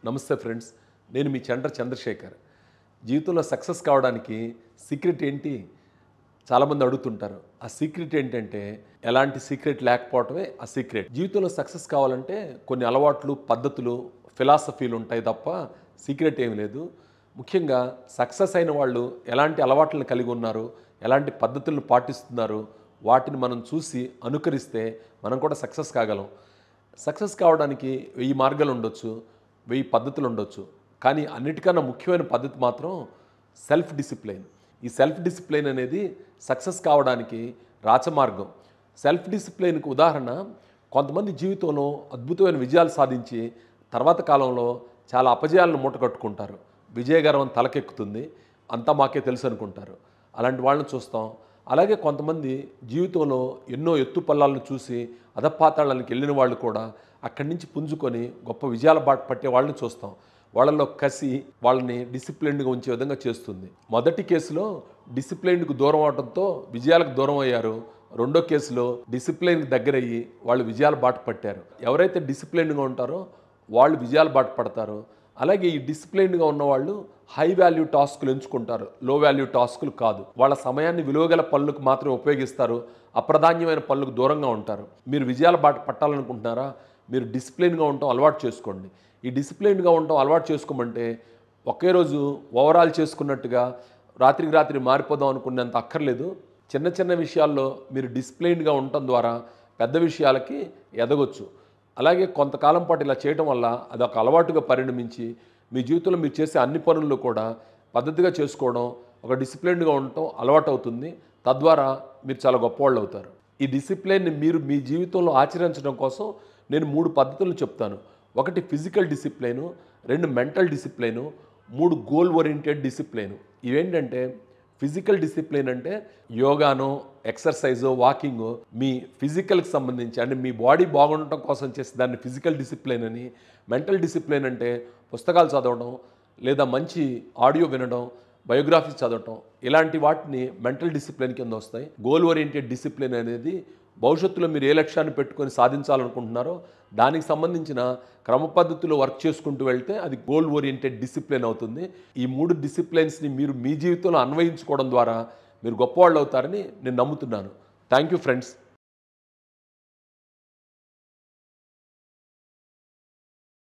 నమస్తే ఫ్రెండ్స్, నేను మీ చంద్రశేఖర్. జీవితంలో సక్సెస్ కావడానికి సీక్రెట్ ఏంటి? చాలామంది అడుగుతుంటారు. ఆ సీక్రెట్ ఏంటంటే ఎలాంటి సీక్రెట్ లేకపోవటమే ఆ సీక్రెట్. జీవితంలో సక్సెస్ కావాలంటే కొన్ని అలవాట్లు, పద్ధతులు, ఫిలాసఫీలు ఉంటాయి తప్ప సీక్రెట్ ఏమి లేదు. ముఖ్యంగా సక్సెస్ అయిన వాళ్ళు ఎలాంటి అలవాట్లను కలిగి ఉన్నారు, ఎలాంటి పద్ధతులను పాటిస్తున్నారు, వాటిని మనం చూసి అనుకరిస్తే మనం కూడా సక్సెస్ కాగలం. సక్సెస్ కావడానికి 1000 మార్గాలు ఉండొచ్చు, 1000 పద్ధతులు ఉండొచ్చు. కానీ అన్నిటికన్నా ముఖ్యమైన పద్ధతి మాత్రం సెల్ఫ్ డిసిప్లైన్. ఈ సెల్ఫ్ డిసిప్లైన్ అనేది సక్సెస్ కావడానికి రాచమార్గం. సెల్ఫ్ డిసిప్లైన్కి ఉదాహరణ కొంతమంది జీవితంలో అద్భుతమైన విజయాలు సాధించి తర్వాత కాలంలో చాలా అపజయాలను మూటగట్టుకుంటారు. విజయగర్వం తలకెక్కుతుంది, అంతా మాకే తెలుసు అనుకుంటారు. అలాంటి వాళ్ళని చూస్తాం. అలాగే కొంతమంది జీవితంలో ఎన్నో ఎత్తుపల్లాలను చూసి అధపాతాళానికి వెళ్ళిన వాళ్ళు కూడా అక్కడి నుంచి పుంజుకొని గొప్ప విజయాల బాట పట్టే వాళ్ళని చూస్తాం. వాళ్ళలో కసి వాళ్ళని డిసిప్లిన్డ్గా ఉంచే విధంగా చేస్తుంది. మొదటి కేసులో డిసిప్లిన్కు దూరం అవడంతో విజయాలకు దూరం అయ్యారు. రెండో కేసులో డిసిప్లిన్కి దగ్గరయ్యి వాళ్ళు విజయాల బాట పట్టారు. ఎవరైతే డిసిప్లిన్గా ఉంటారో వాళ్ళు విజయాల బాట పడతారు. అలాగే ఈ డిసిప్లిన్గా ఉన్నవాళ్ళు హై వాల్యూ టాస్కులు ఎంచుకుంటారు, లో వాల్యూ టాస్కులు కాదు. వాళ్ళ సమయాన్ని విలువగల పనులకు మాత్రమే ఉపయోగిస్తారు, అప్రధాన్యమైన పనులకు దూరంగా ఉంటారు. మీరు విజయాల బాట పట్టాలనుకుంటున్నారా? మీరు డిసిప్లిన్గా ఉండటం అలవాటు చేసుకోండి. ఈ డిసిప్లిన్గా ఉండటం అలవాటు చేసుకోమంటే ఒకే రోజు ఓవరాల్ చేసుకున్నట్టుగా రాత్రికి రాత్రి మారిపోదాం అనుకునేంత అక్కర్లేదు. చిన్న చిన్న విషయాల్లో మీరు డిసిప్లిన్గా ఉండటం ద్వారా పెద్ద విషయాలకి ఎదగొచ్చు. అలాగే కొంతకాలం పాటు ఇలా చేయడం వల్ల అది ఒక అలవాటుగా పరిణమించి మీ జీవితంలో మీరు చేసే అన్ని పనుల్లో కూడా పద్ధతిగా చేసుకోవడం, ఒక డిసిప్లిన్గా ఉండటం అలవాటు అవుతుంది. తద్వారా మీరు చాలా గొప్పవాళ్ళు అవుతారు. ఈ డిసిప్లిన్ని మీరు మీ జీవితంలో ఆచరించడం కోసం నేను 3 పద్ధతులను చెప్తాను. 1 physical discipline, 2 mental discipline, 3 goal oriented discipline. ఇవేంటంటే ఫిజికల్ డిసిప్లిన్ అంటే యోగానో, ఎక్సర్సైజో, వాకింగో మీ ఫిజికల్కి సంబంధించి అంటే మీ బాడీ బాగుండటం కోసం చేసే దాన్ని ఫిజికల్ డిసిప్లిన్ అని. మెంటల్ డిసిప్లిన్ అంటే పుస్తకాలు చదవడం లేదా మంచి ఆడియో వినడం, బయోగ్రఫీస్ చదవటం, ఇలాంటి వాటిని మెంటల్ డిసిప్లిన్ కింద వస్తాయి. గోల్ ఓరియంటెడ్ డిసిప్లిన్ అనేది భవిష్యత్తులో మీరు ఏ లక్ష్యాన్ని పెట్టుకొని సాధించాలనుకుంటున్నారో దానికి సంబంధించిన క్రమ పద్ధతిలో వర్క్ చేసుకుంటూ వెళ్తే అది గోల్ ఓరియంటెడ్ డిసిప్లిన్ అవుతుంది. ఈ 3 డిసిప్లిన్స్ని మీరు మీ జీవితంలో అన్వయించుకోవడం ద్వారా మీరు గొప్పవాళ్ళు అవుతారని నేను నమ్ముతున్నాను. Thank you friends.